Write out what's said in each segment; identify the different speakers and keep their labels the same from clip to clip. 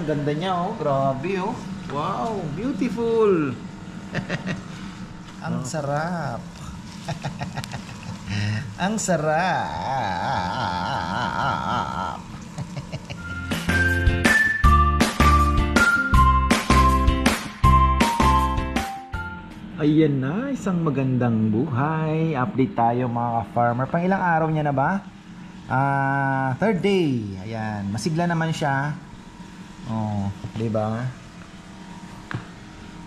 Speaker 1: Ang ganda niya, oh. Grabe, oh. Wow, beautiful. Ang sarap. Ang sarap. Ayan na, isang magandang buhay. Update tayo mga ka-farmer. Pang ilang araw niya na ba? Third day. Ayan, masigla naman siya. Oh, 'di ba?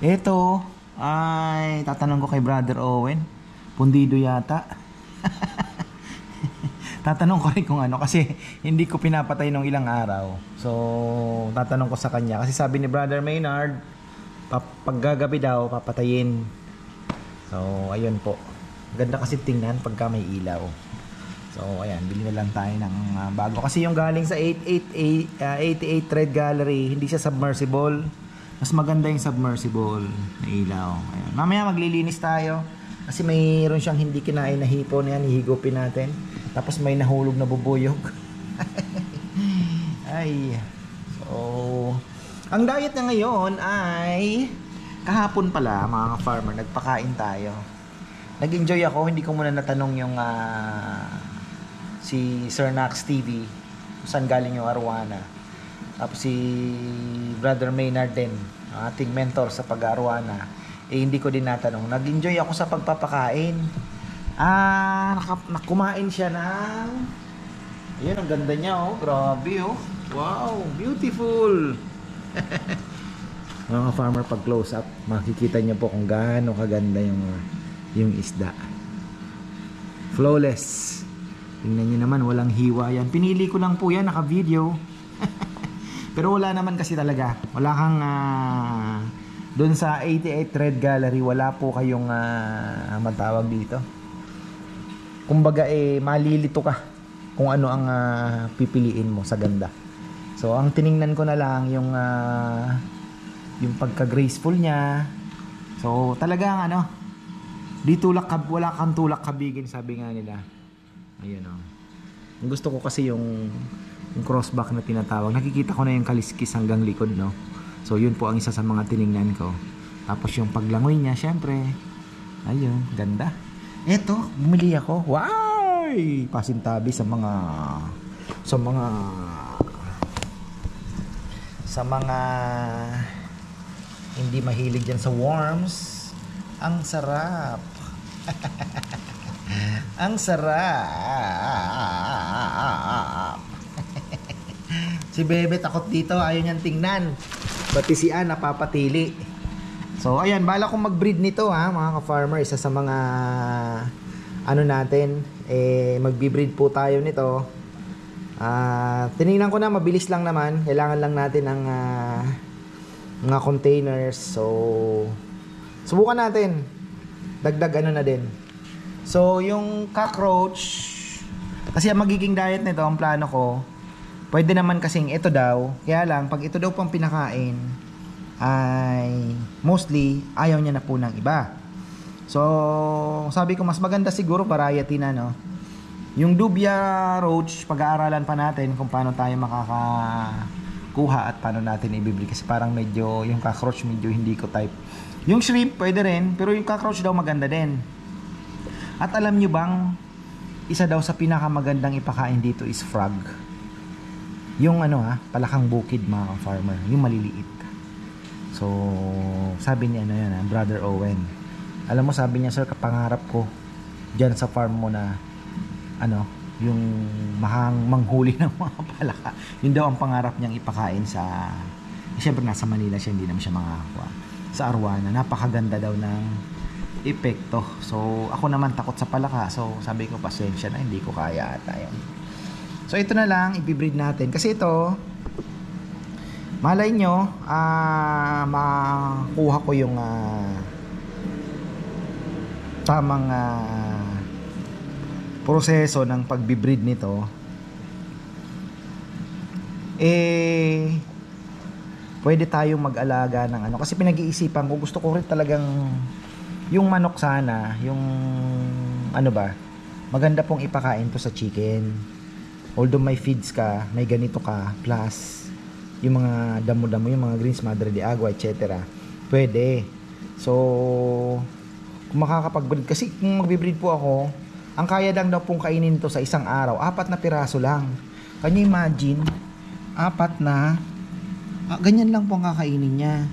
Speaker 1: Ito ay tatanong ko kay Brother Owen. Pundido yata. Tatanong ko rin kung ano kasi hindi ko pinapatay nung ilang araw. So, tatanong ko sa kanya kasi sabi ni Brother Maynard, paggagabi daw papatayin. So, ayun po. Ganda kasi tingnan pagka may ilaw. So, ayan, bili na lang tayo ng bago. Kasi yung galing sa 88 Thread Gallery, hindi siya submersible. Mas maganda yung submersible na ilaw. Ayan. Mamaya maglilinis tayo. Kasi mayroon siyang hindi kinain na hipon. Ayan, hihigupin natin. Tapos may nahulog na bubuyog. Ay. So, ang diet na ngayon ay kahapon pala, mga ka-farmer, nagpakain tayo. Nag-enjoy ako. Hindi ko muna natanong yung si Sir Nax TV kung saan galing yung arwana. Tapos si Brother Maynard din, ang ating mentor sa pag-arwana, hindi ko din natanong. Nag-enjoy ako sa pagpapakain. Kumain siya ng ayun, ang ganda niya, oh. Grabe, oh. Wow, beautiful. Mga farmer, pag close up makikita niyo po kung gaano kaganda yung isda. Flawless. Tingnan nyo naman, walang hiwa yan. Pinili ko lang po yan, naka-video. Pero wala naman kasi talaga. Wala kang doon sa 88 Thread Gallery, wala po kayong matawag dito. Kumbaga malilito ka kung ano ang pipiliin mo sa ganda. So ang tiningnan ko na lang yung pagka-graceful niya. So talagang wala kang tulak kabigin, sabi nga nila. Ayan, oh. Gusto ko kasi yung crossback na tinatawag. Nakikita ko na yung kaliskis hanggang likod, no? So yun po ang isa sa mga tiningnan ko. Tapos yung paglangoy niya, syempre. Ayun, ganda. Eto, bumili ako. Wow! Pasintabi sa mga hindi mahilig dyan sa worms. Ang sarap. Ang sarap. Si Bebe takot dito, ayaw niyang tingnan. Pati si Ann napapatili. So ayan, bala kong mag-breed nito, mga ka-farmer. Isa sa mga natin, magbi-breed po tayo nito. Tinignan ko na, mabilis lang naman. Kailangan lang natin ng mga containers. So subukan natin. Dagdag na din. So, yung cockroach, kasi ang magiging diet nito, ang plano ko, pwede naman kasing ito daw. Kaya lang, pag ito daw pang pinakain, ay mostly, ayaw niya na po ng iba. So, sabi ko, mas maganda siguro variety na, no? Yung dubia roach, pag-aaralan pa natin kung paano tayo makakakuha at paano natin ibibili. Kasi parang medyo, yung cockroach medyo hindi ko type. Yung shrimp, pwede rin, pero yung cockroach daw maganda din. At alam nyo bang, isa daw sa pinakamagandang ipakain dito is frog. Yung palakang bukid, mga farmer, yung maliliit. So, sabi niya Brother Owen. Alam mo, sabi niya, sir, kapangarap ko dyan sa farm mo na yung manghuli ng mga palaka. Yun daw ang pangarap niyang ipakain sa, siyempre nasa Manila siya, hindi naman siya makakakuha. Sa arwana, napakaganda daw ng epekto. So ako naman takot sa palaka. So sabi ko, pasensya na, hindi ko kaya ata yun. So ito na lang, ibibreed natin. Kasi ito, malay nyo, makuha ko yung tamang proseso ng pagbibreed nito. Pwede tayong mag-alaga ng kasi pinag-iisipan ko, gusto ko rin talagang yung manok sana, yung maganda pong ipakain to sa chicken. Although may feeds ka, may ganito ka, plus yung mga damo-damo, yung mga greens, madre de agua, etc. Pwede. So, kung makakapag-breed, kasi kung magbe-breed po ako, ang kaya lang daw pong kainin to sa isang araw, 4 na piraso lang. Kanya imagine, 4 na, ganyan lang po ang kakainin niya.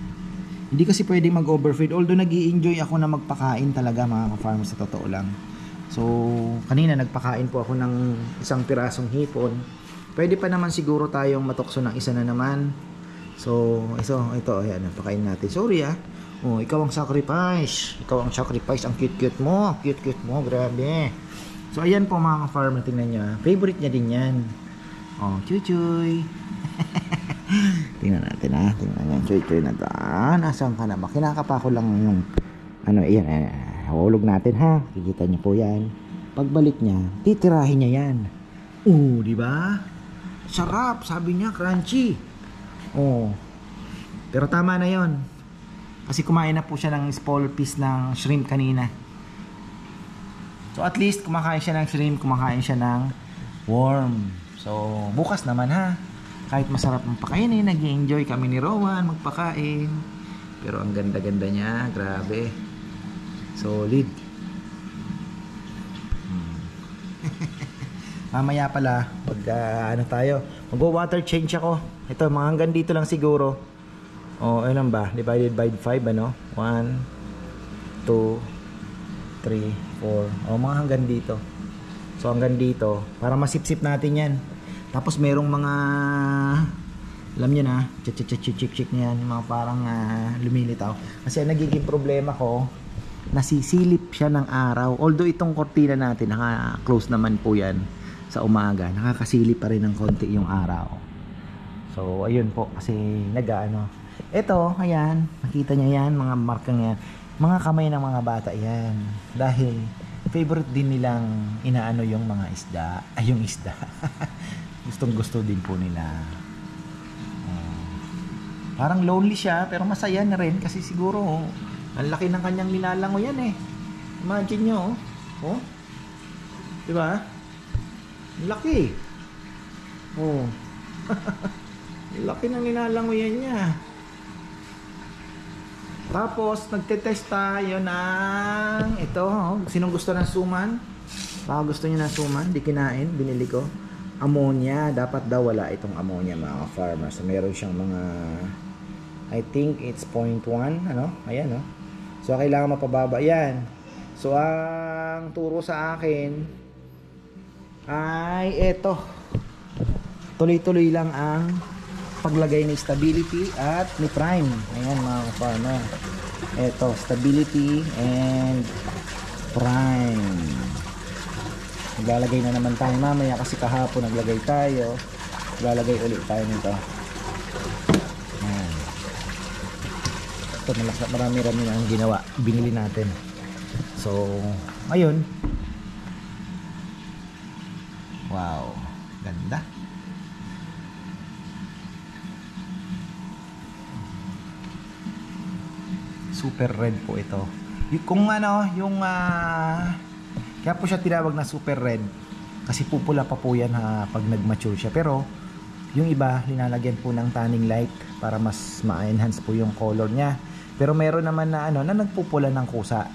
Speaker 1: Hindi kasi pwede mag-overfeed, although nag-i-enjoy ako na magpakain talaga mga ka-farmer, sa totoo lang. So, kanina nagpakain po ako ng isang pirasong hipon. Pwede pa naman siguro tayong matukso ng isa na naman. So, ito, ayan, napakain natin. Sorry oh, ikaw ang sacrifice. Ikaw ang sacrifice. Ang cute-cute mo. Cute-cute mo, grabe. So, ayan po mga ka-farmer, tingnan nyo. Favorite niya din yan. Oh, chuy-chuy. Tingnan natin tingnan yan, chuy-chuy na to. Nasaan ka na ba? Kinakapa ko lang yung ayan, hulog natin ha. Kikita niyo po yan. Pagbalik niya, titirahin niya yan. Di ba? Sarap, sabi niya, crunchy. Pero tama na yon. Kasi kumain na po siya ng small piece ng shrimp kanina. So at least kumakain siya ng shrimp, kumakain siya ng worm. So bukas naman ha. Kahit masarap ang pakainin, nag-i-enjoy kami ni Rowan magpakain. Pero ang ganda-ganda niya, grabe. Solid. Mamaya pala, mag-water change ako. Ito, mga hanggang dito lang siguro. Ilan ba? Divided by 5, 1, 2, 3, 4. Mga hanggang dito. So hanggang dito, para masipsip natin yan. Tapos merong mga, alam nyo na, chik-chik-chik-chik na yan, mga parang lumilitaw. Kasi nagiging problema ko, nasisilip siya ng araw. Although itong kortina natin, naka-close naman po yan sa umaga, nakakasilip pa rin ng konti yung araw. So ayun po, kasi ito, ayan, nakita nyo yan, mga markang yan, mga kamay ng mga bata yan. Dahil favorite din nilang inaano yung mga isda, yung isda. Gustong gusto din po nila. Parang lonely siya, pero masaya na rin kasi siguro ang laki ng kanyang nilalango yan eh. Imagine nyo, diba? Ang laki. Laki ng nilalango yan niya. Tapos nagte-test tayo ng ito, sinong gusto ng suman? Baka gusto niyo ng suman, di kinain, binili ko. Ammonia, dapat daw wala itong ammonia mga farmer. So meron siyang mga, I think it's 0.1, ayan So kailangan mapababa yan. So ang turo sa akin ay ito. Tuloy-tuloy lang ang paglagay ni stability at ni prime. Ayan mga farmer. Ito, stability and prime. Naglalagay na naman tayo mamaya kasi kahapon naglagay tayo. Naglalagay ulit tayo nito. Ayan. Ito, marami-rami na ang ginawa. Binili natin. So, ayun. Wow. Ganda. Super red po ito. Kung kaya po siya tinawag na super red kasi pupula pa po yan pag nag-mature siya. Pero yung iba linalagyan po ng tanning light para mas ma-enhance po yung color niya. Pero meron naman na na nagpupula ng kusa.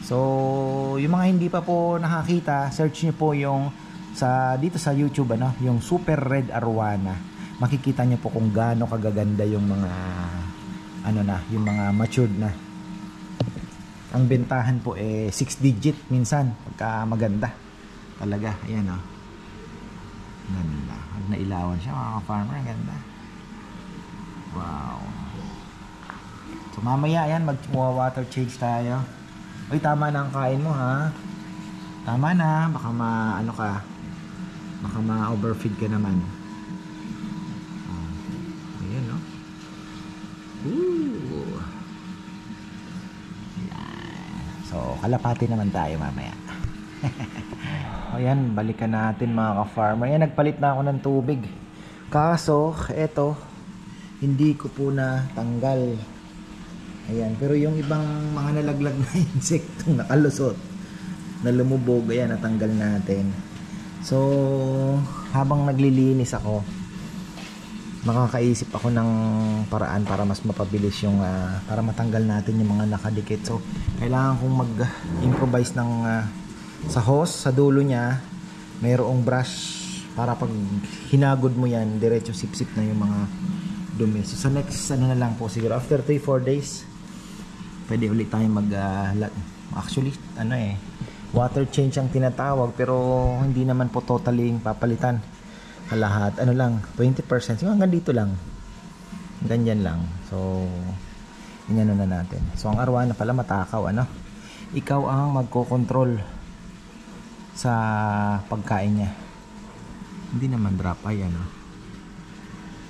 Speaker 1: So yung mga hindi pa po nakakita, search niyo po yung dito sa YouTube yung super red arowana. Makikita niyo po kung gaano kagaganda yung mga yung mga matured na. Ang bentahan po 6 digit minsan pagka maganda. Talaga, ayan Ganda. Pag nailawan siya mga farmer, ganda. Wow. So mamaya yan mag-water change tayo. Uy, tama na ang kain mo ha. Tama na, baka baka ma-overfeed ka naman. Ayan Ooh. So, kalapati naman tayo mamaya. Ayan, balikan natin mga ka-farmer. Ayan, nagpalit na ako ng tubig. Kaso, eto, hindi ko po na tanggal. Ayan, pero yung ibang mga nalaglag na insektong nakalusot, na lumubog, ayan, natanggal natin. So, habang naglilinis ako, makakaisip ako ng paraan para mas mapabilis yung para matanggal natin yung mga nakadikit. So kailangan kong mag-improvise ng sa hose, sa dulo niya mayroong brush para pag hinagod mo yan diretso sip-sip na yung mga dumi. So sa next ano na lang po siguro after 3-4 days pwede ulit tayo mag actually ano water change ang tinatawag, pero hindi naman po totally papalitan lahat, ano lang 20%, yung hanggang dito lang, ganyan lang. So inano na natin. So ang arwana pala matakaw, ano, ikaw ang magko-control sa pagkain niya. Hindi naman drop eye, ano,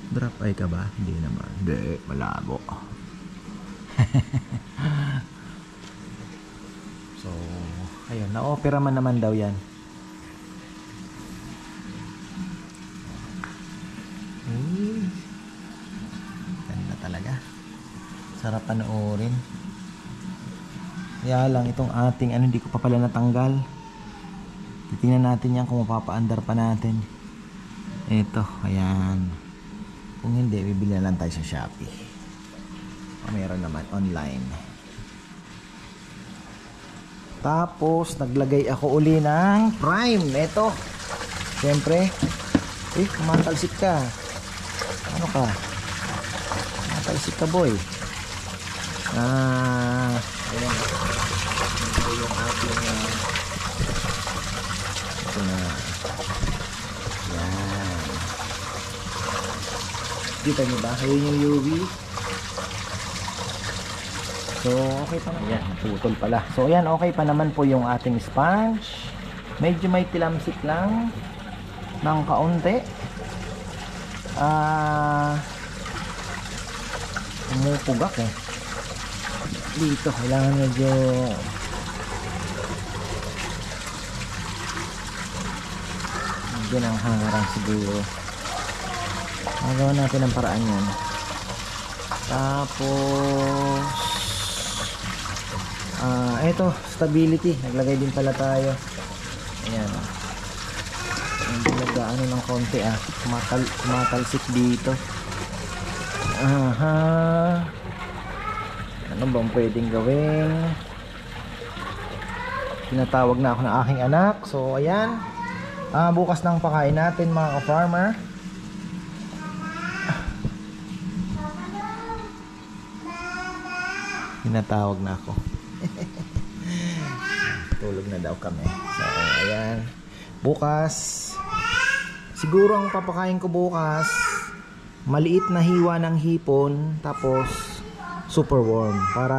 Speaker 1: drop eye ka ba? Hindi naman, hindi, malabo. So ayun, na-opera man naman daw yan. Ganda talaga, sarap panoorin. Kaya lang itong ating ano, hindi ko pa pala natanggal. Titingnan natin yan kung mapapaandar pa natin. Ito, ayan. Kung hindi, bibili na lang tayo sa Shopee. Meron naman online. Tapos naglagay ako uli ng prime. Ito, siyempre, kumatalsik ka. Ano ka? Kumatalsik ka, boy. Ayan. Ito yung ating ito na. Yan. Kita nyo ba? Ayun yung UV. So okay pa naman. Ayan, putol pala. So ayan, okay pa naman po yung ating sponge. Medyo may tilamsik lang ng kaunti. Umupugak dito, kailangan medyo ng hangarang siguro. Magawa natin ang paraan yan. Tapos eto, stability, naglagay din pala tayo. Ayan, nagano ng konti, kumatalsik dito. Ano bang pwedeng gawin? Tinatawag na ako ng aking anak. So ayan, bukas nang pakain natin mga ka-farmer. Tinatawag na ako. Tulog na daw kami. So ayan, bukas siguro ang papakain ko bukas maliit na hiwa ng hipon, tapos super warm, para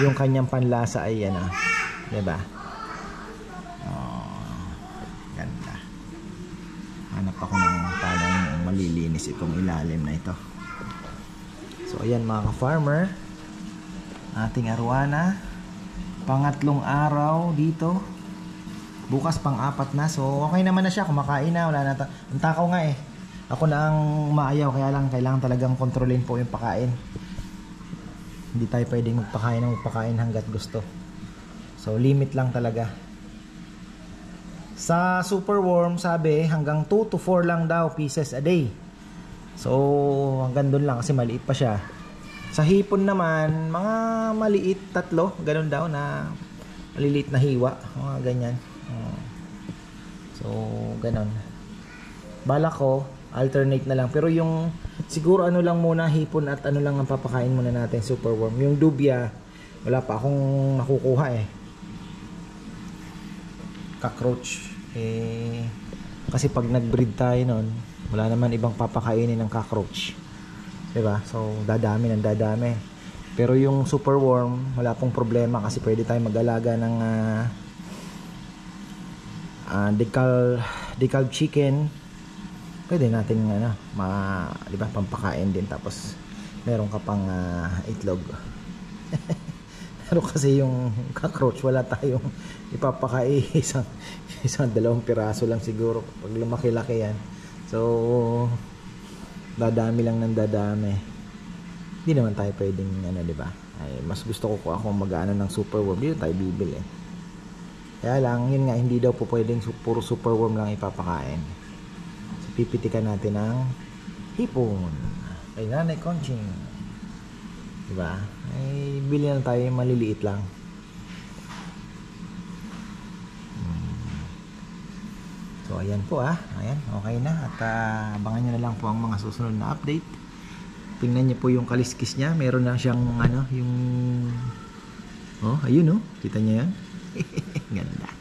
Speaker 1: yung kanyang panlasa ay yan, diba? Ganda. Hanap ako ng palang malilinis itong ilalim na ito. So ayan mga ka-farmer, ating arwana, pangatlong araw dito, bukas pang-apat na. So okay naman na siya, kumakain na, wala na ang takaw nga ako na ang maayaw, kaya lang kailangan talagang kontrolin po yung pakain. Hindi tayo pwedeng magpakain hanggat gusto. So limit lang talaga. Sa super worm sabi hanggang 2 to 4 lang daw pieces a day. So hanggang doon lang kasi maliit pa siya. Sa hipon naman mga maliit, 3, ganun daw na maliliit na hiwa, mga ganyan. So ganun. Balak ko alternate na lang, pero yung siguro ano lang muna, hipon at ano lang ang papakain muna natin, super worm. Yung dubia wala pa akong nakukuha cockroach kasi pag nag-breed tayo nun, wala naman ibang papakainin ng cockroach, diba? So dadami ng dadami. Pero yung super worm wala pong problema kasi pwede tayo mag-alaga ng decal chicken. Pwede natin diba, pampakain din, tapos meron ka pang itlog. Pero kasi yung cockroach wala tayong ipapakain, isang 2 piraso lang siguro pag lumaki-laki yan. So dadami lang ng dadami. Hindi naman tayo pwedeng diba? Ay, mas gusto ko ako mag-ano ng super worm, dito tayo bibili. Kaya lang yun nga, hindi daw po pwedeng puro super worm lang ipapakain. Pipitikan natin ng hipon. Kay Nanay Conching. Diba? Ay, bili na tayo maliliit lang. So, ayan po Ayan, okay na. At abangan nyo na lang po ang mga susunod na update. Tingnan nyo po yung kaliskis niya. Meron lang siyang, yung... Oh, ayun Kita nyo yan? Ganda.